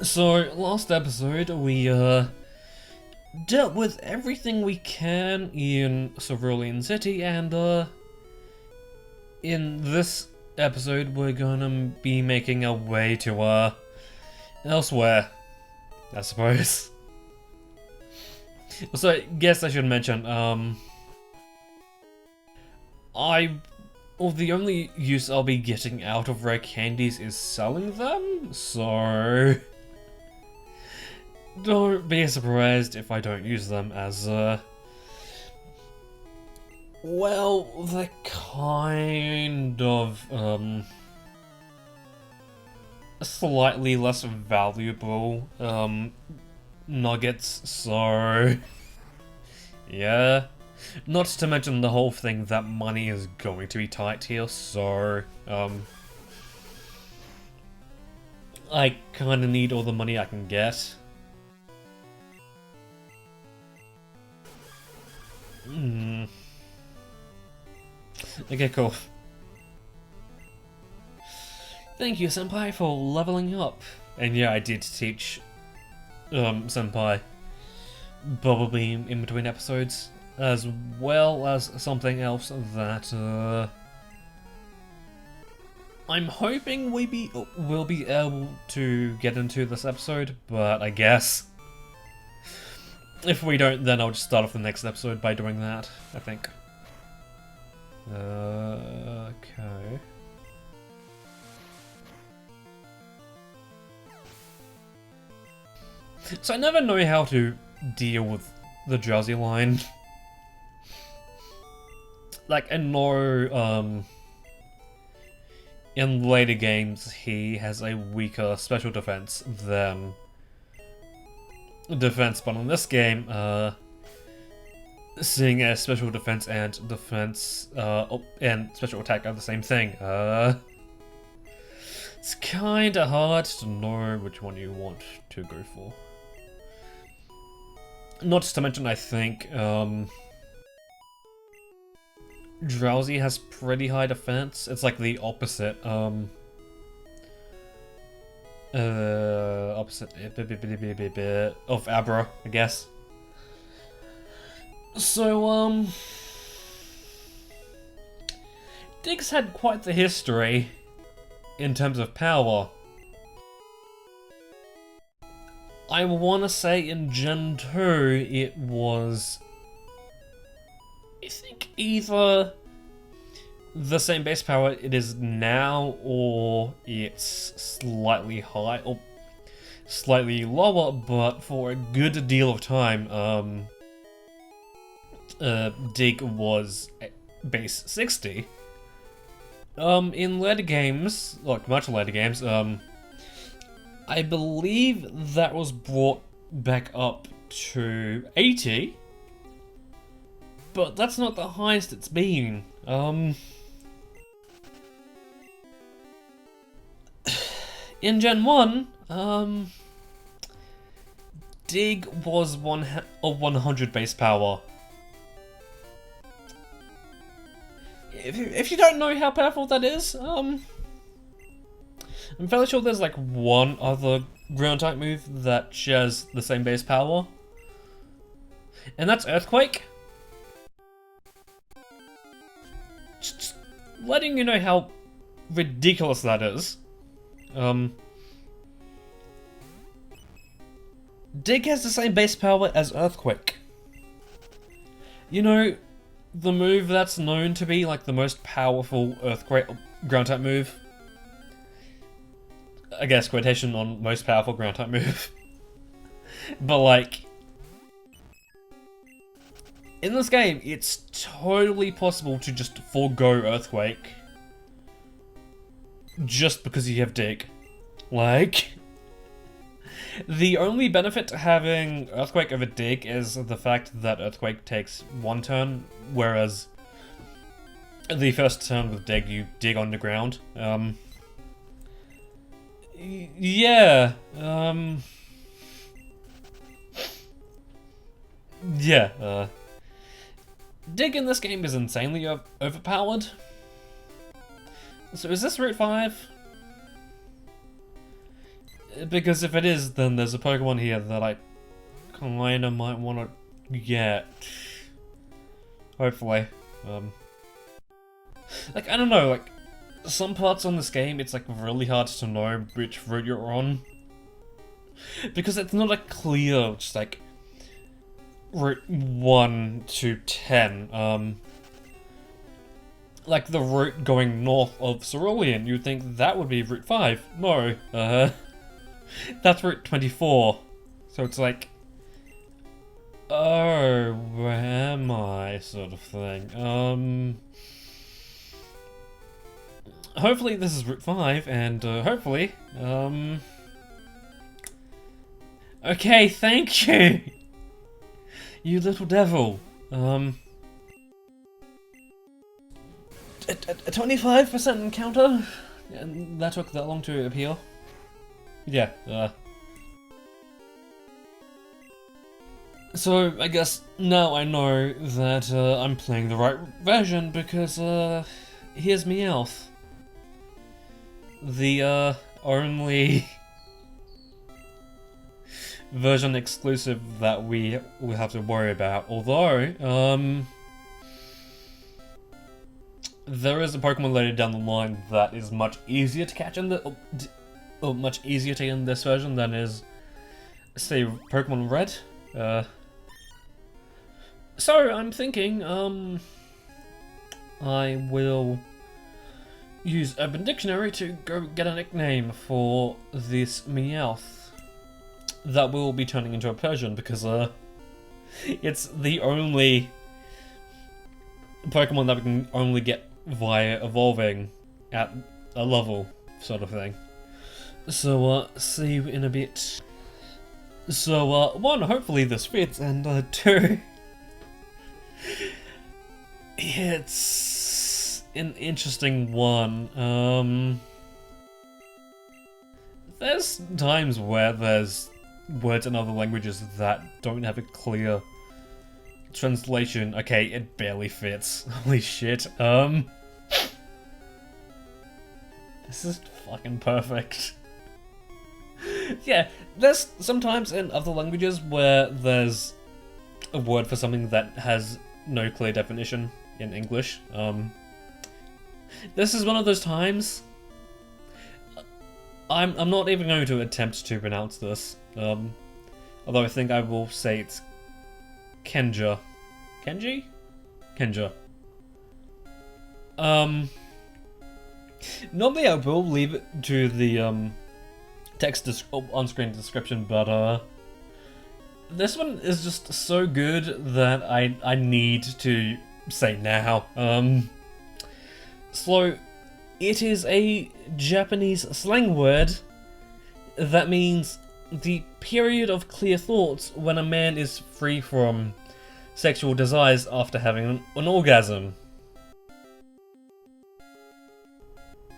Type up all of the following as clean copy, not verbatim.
So, last episode, we, dealt with everything we can in Cerulean City, and, in this episode, we're gonna be making our way to, elsewhere, I suppose. So, I guess I should mention, the only use I'll be getting out of rare candies is selling them, so don't be surprised if I don't use them as, well, they're kind of, slightly less valuable, nuggets, so yeah. Not to mention the whole thing that money is going to be tight here, so, I kinda need all the money I can get. Okay, cool. Thank you, Senpai, for leveling up. And yeah, I did teach, Senpai Bubble Beam in between episodes, as well as something else that, I'm hoping we'll be able to get into this episode, but I guess if we don't, then I'll just start off the next episode by doing that, I think. Okay. So I never know how to deal with the Drowsy line. Like, I know, in later games, he has a weaker special defense than defense, but in this game, seeing as special defense and defense, and special attack are the same thing, it's kinda hard to know which one you want to go for. Not to mention, I think, Drowsy has pretty high defense. It's like the opposite, opposite of Abra, I guess. So, Dig's had quite the history in terms of power. I wanna say in Gen 2 it was, I think, either the same base power it is now, or it's slightly high, or slightly lower, but for a good deal of time, Dig was base 60. In later games, like much later games, I believe that was brought back up to 80. But that's not the highest it's been. In Gen 1, Dig was 100 base power. If you don't know how powerful that is, I'm fairly sure there's like one other ground type move that shares the same base power. And that's Earthquake. Just letting you know how ridiculous that is. Dig has the same base power as Earthquake. You know, the move that's known to be like the most powerful Earthquake ground type move. I guess quotation on most powerful ground type move. But like, in this game, it's totally possible to just forego Earthquake just because you have Dig. Like, the only benefit to having Earthquake over Dig is the fact that Earthquake takes one turn, whereas the first turn with Dig, you dig underground. Yeah, yeah, Dig in this game is insanely overpowered. So is this Route 5? Because if it is, then there's a Pokemon here that I kinda might want to get. Hopefully. Like, I don't know, like, some parts on this game, it's like really hard to know which route you're on. Because it's not a clear, just like, route 1 to 10. Like the route going north of Cerulean, you'd think that would be route 5. No, that's route 24. So it's like, oh, where am I, sort of thing. Hopefully this is route 5, and hopefully, okay, thank you! You little devil. A 25% encounter? And that took that long to appear? Yeah, So, I guess now I know that I'm playing the right version because, here's Meowth. The, only version exclusive that we will have to worry about. Although, there is a Pokemon later down the line that is much easier to catch in the... much easier to get in this version than is, say, Pokemon Red. So, I'm thinking, I will use Urban Dictionary to go get a nickname for this Meowth that will be turning into a Persian, because, it's the only Pokemon that we can only get via evolving at a level, sort of thing. So, see you in a bit. So, 1, hopefully this fits, and 2, it's an interesting one. There's times where there's words in other languages that don't have a clear translation. Okay, it barely fits. Holy shit. This is fucking perfect. Yeah, there's sometimes in other languages where there's a word for something that has no clear definition in English. This is one of those times. I'm not even going to attempt to pronounce this. Although I think I will say it's Kenja. Kenji? Kenja. Normally I will leave it to the text on-screen description, but this one is just so good that I need to say now. So it is a Japanese slang word that means the period of clear thoughts when a man is free from sexual desires after having an orgasm.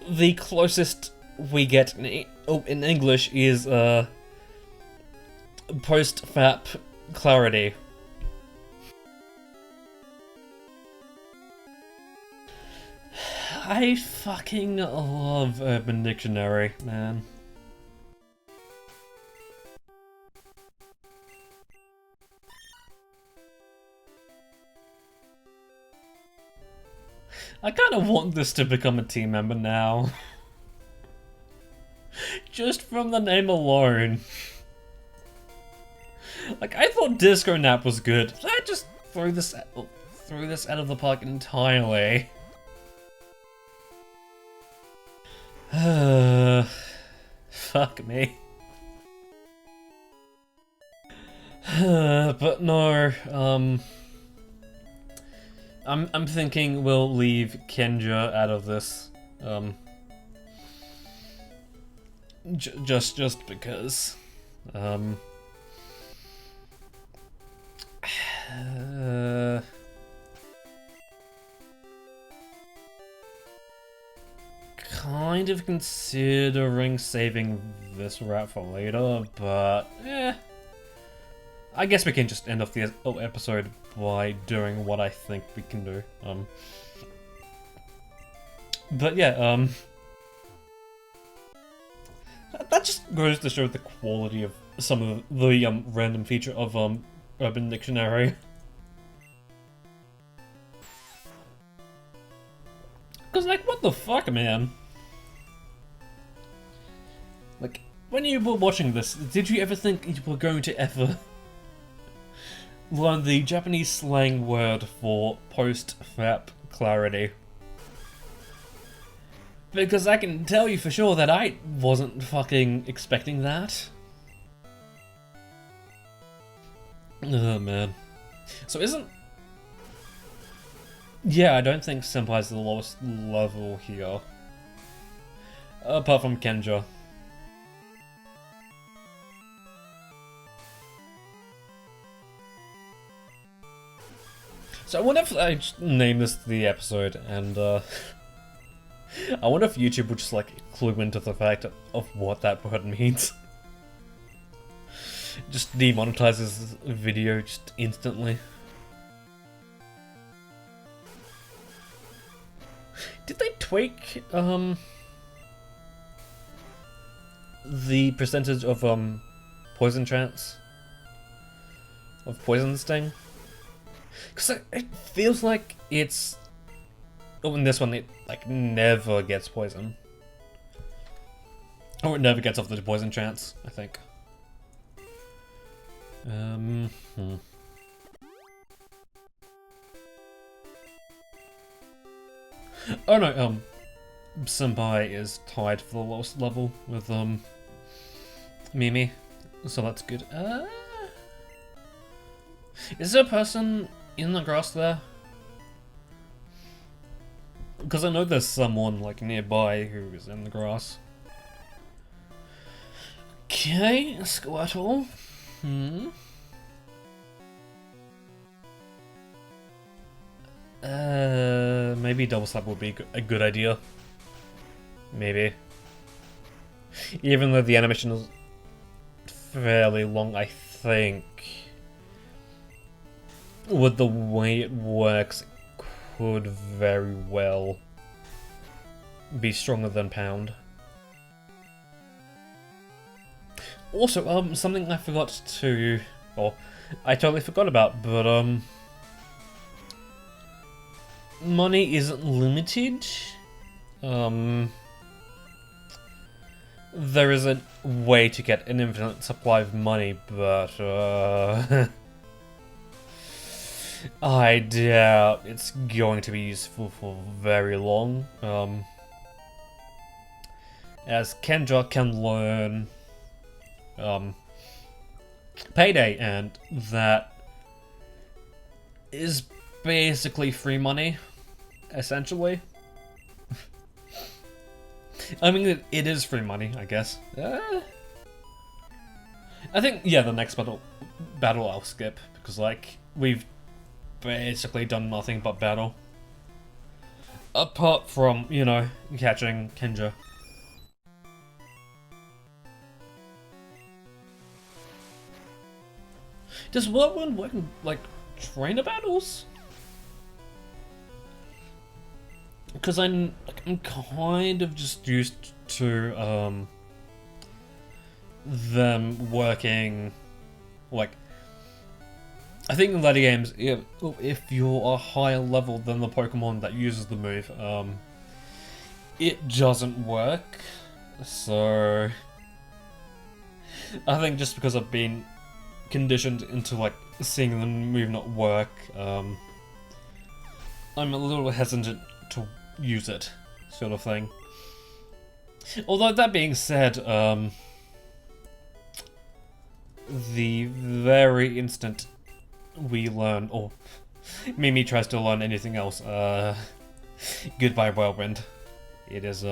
The closest we get in English is post-FAP clarity. I fucking love Urban Dictionary, man. I kinda want this to become a team member now. Just from the name alone. Like, I thought Disco Nap was good. I just threw this out of the park entirely. Fuck me. But no, I'm thinking we'll leave Kenja out of this. Just because. Kind of considering saving this route for later, but I guess we can just end off the episode by doing what I think we can do. But yeah, that just goes to show the quality of some of the random feature of Urban Dictionary. Cause like, what the fuck, man? Like, when you were watching this, did you ever think you were going to ever learn the Japanese slang word for post-fap clarity? Because I can tell you for sure that I wasn't fucking expecting that. Oh man. So isn't... Yeah, I don't think Senpai's the lowest level here. Apart from Kenja. So I wonder if I just name this the episode, and I wonder if YouTube would just like clue into the fact of what that word means. Just demonetizes the video just instantly. Did they tweak the percentage of poison chance? Of poison sting? Because it feels like it's... Oh, in this one, it like never gets poison. Or it never gets off the poison chance, I think. Oh no, Senpai is tied for the lowest level with Mimi, so that's good. Is there a person in the grass there? Because I know there's someone like nearby who is in the grass. Okay, Squirtle. Maybe double slap would be a good idea. Maybe. Even though the animation is fairly long, I think with the way it works, it could very well be stronger than Pound. Also, something I forgot to... Well, I totally forgot about, but, money isn't limited. There is a way to get an infinite supply of money, but, I doubt it's going to be useful for very long. As Kendra can learn, Payday, and that is basically free money, essentially. I mean, it is free money, I guess. I think, yeah, the next battle I'll skip, because, like, we've basically done nothing but battle. Apart from, you know, catching Kenja. Does Whirlwind work in, like, trainer battles? Because I'm kind of just used to them working, like, I think in later games, if you're a higher level than the Pokemon that uses the move, it doesn't work. So I think just because I've been conditioned into like seeing the move not work, I'm a little hesitant to use it, sort of thing. Although that being said, the very instant we learn, or Mimi tries to learn anything else, goodbye Whirlwind. It is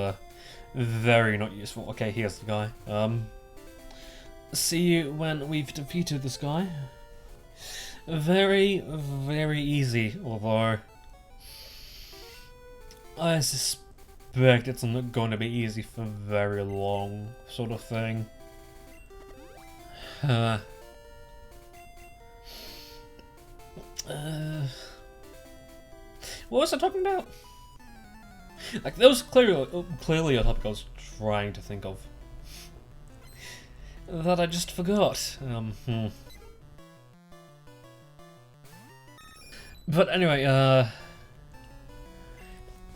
very not useful. Okay, here's the guy. See you when we've defeated this guy. Very, very easy, although I suspect it's not going to be easy for very long, sort of thing. What was I talking about? Like, that was clearly a topic I was trying to think of. that I just forgot. But anyway,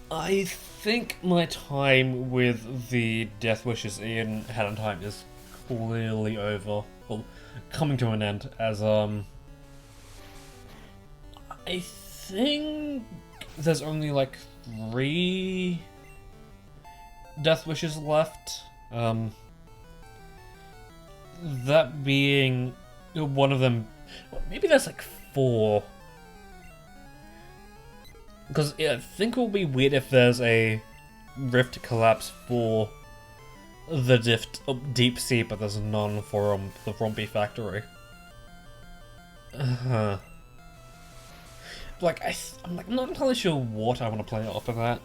I think my time with the Death Wishes in Hat in Time is clearly over. Well, coming to an end, as, I think there's only, like, 3 Death Wishes left. That being one of them. Well, maybe there's like 4. Because I think it will be weird if there's a rift collapse for the deep sea, but there's none for the Rompy factory. Like I'm like not entirely sure what I want to play off of that.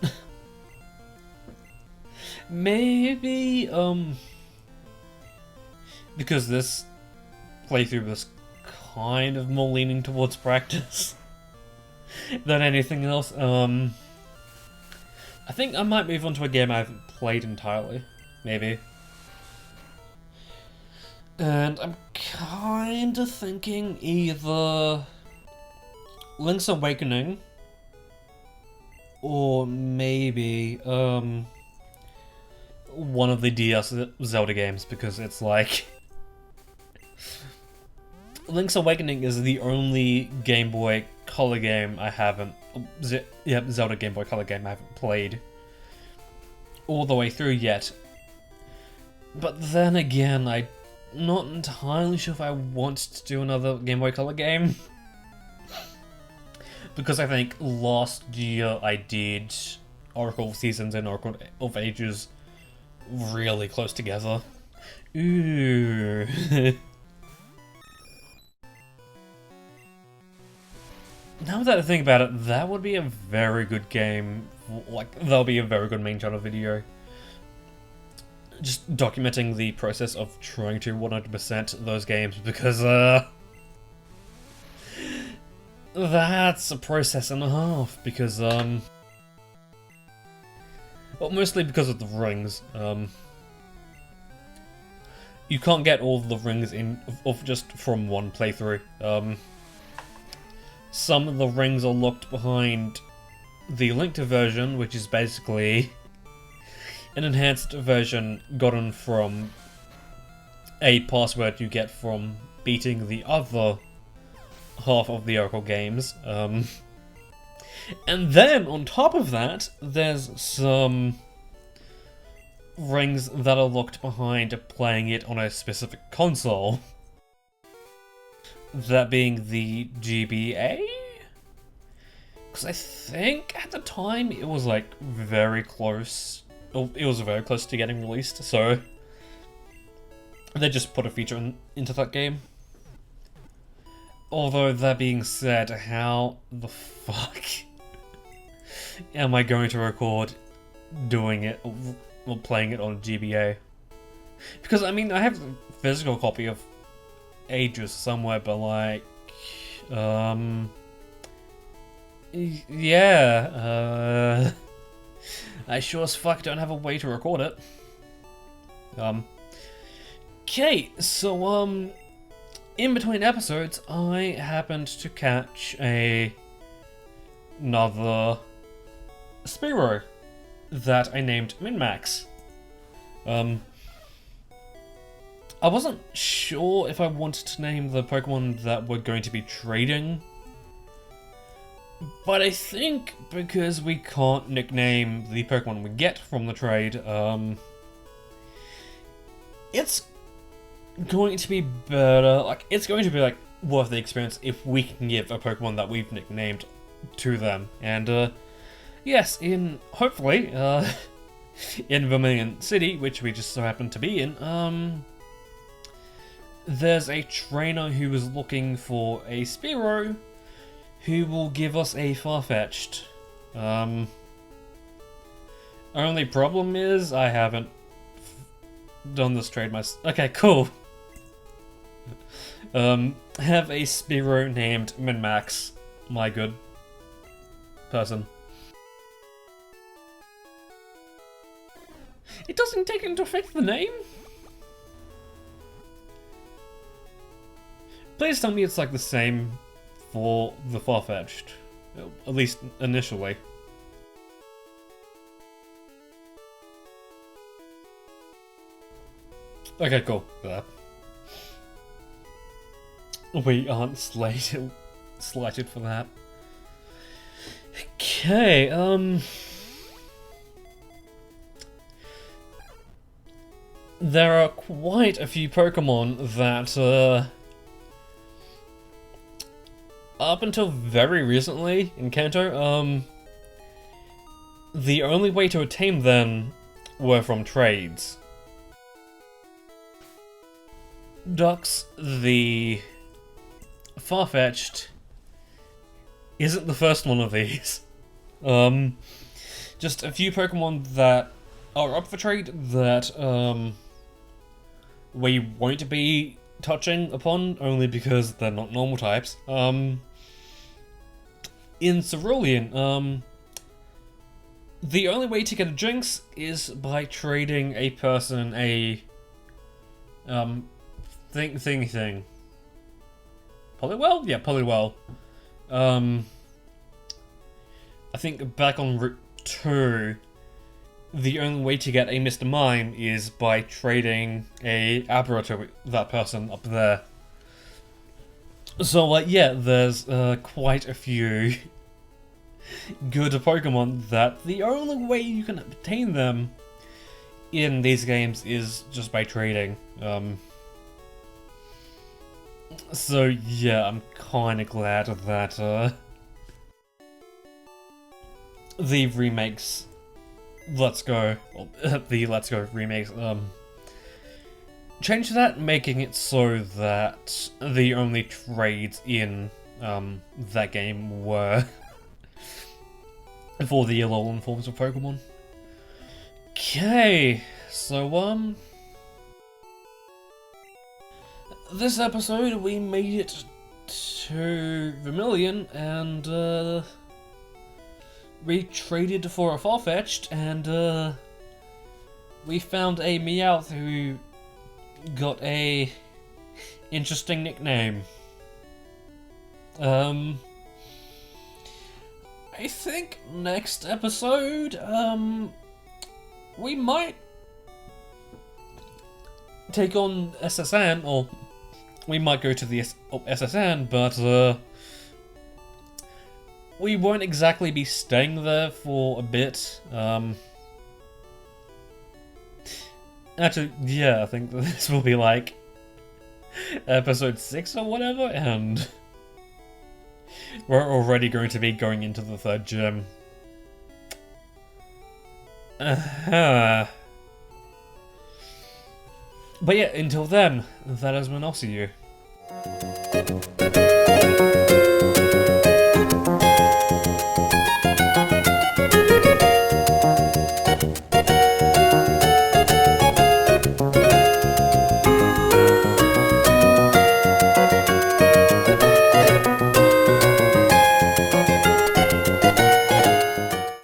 Maybe because this playthrough was kind of more leaning towards practice than anything else. I think I might move on to a game I haven't played entirely, maybe. And I'm kind of thinking either Link's Awakening or maybe one of the DS Zelda games, because it's like Link's Awakening is the only Game Boy Color game I haven't... Zelda Game Boy Color game I haven't played all the way through yet. But then again, I'm not entirely sure if I want to do another Game Boy Color game. Because I think last year I did Oracle of Seasons and Oracle of Ages really close together. Ooh. Now that I think about it, that would be a very good game. Like, that'll be a very good main channel video. Just documenting the process of trying to 100% those games, because, that's a process and a half, because, well, mostly because of the rings. You can't get all the rings just from one playthrough. Some of the rings are locked behind the linked version, which is basically an enhanced version gotten from a password you get from beating the other half of the Oracle games. And then, on top of that, there's some rings that are locked behind playing it on a specific console. That being the GBA? Because I think at the time it was like very close. It was very close to getting released, so they just put a feature into that game. Although, that being said, how the fuck am I going to record doing it or playing it on GBA? Because, I mean, I have a physical copy of Ages somewhere, but like, yeah, I sure as fuck don't have a way to record it. Okay, so, in between episodes, I happened to catch another Spearow that I named Min-Max. I wasn't sure if I wanted to name the Pokemon that we're going to be trading, but I think because we can't nickname the Pokemon we get from the trade, it's going to be better, like, it's going to be, like, worth the experience if we can give a Pokemon that we've nicknamed to them. And, yes, hopefully, in Vermilion City, which we just so happen to be in, there's a trainer who is looking for a Spearow who will give us a Farfetch'd. Only problem is I haven't done this trade myself. Okay, cool. Have a Spearow named Min-Max, my good person. It doesn't take into effect the name? Please tell me it's like the same for the Farfetch'd, at least initially. Okay, cool. There. We aren't slighted for that. Okay, there are quite a few Pokemon that, up until very recently in Kanto, the only way to attain them were from trades. Dux, the Farfetch'd, isn't the first one of these. Just a few Pokemon that are up for trade that, we won't be touching upon, only because they're not normal types. In Cerulean, the only way to get a Jinx is by trading a person a, thing. Poliwell? Yeah, Poliwell. I think back on Route 2, the only way to get a Mr. Mime is by trading a Abra to that person up there. So, like, yeah, there's quite a few good Pokemon that the only way you can obtain them in these games is just by trading. So yeah, I'm kinda glad that the remakes Let's Go, or the Let's Go remakes, changed that, making it so that the only trades in that game were for the Alolan forms of Pokemon. Okay, so this episode we made it to Vermilion and we traded for a Farfetch'd and we found a Meowth who got a interesting nickname. I think next episode we might take on SSN, or we might go to the SSN, but we won't exactly be staying there for a bit. Actually, yeah, I think this will be like episode 6 or whatever, and we're already going to be going into the 3rd gym. But yeah, until then, that has been, I'll see you.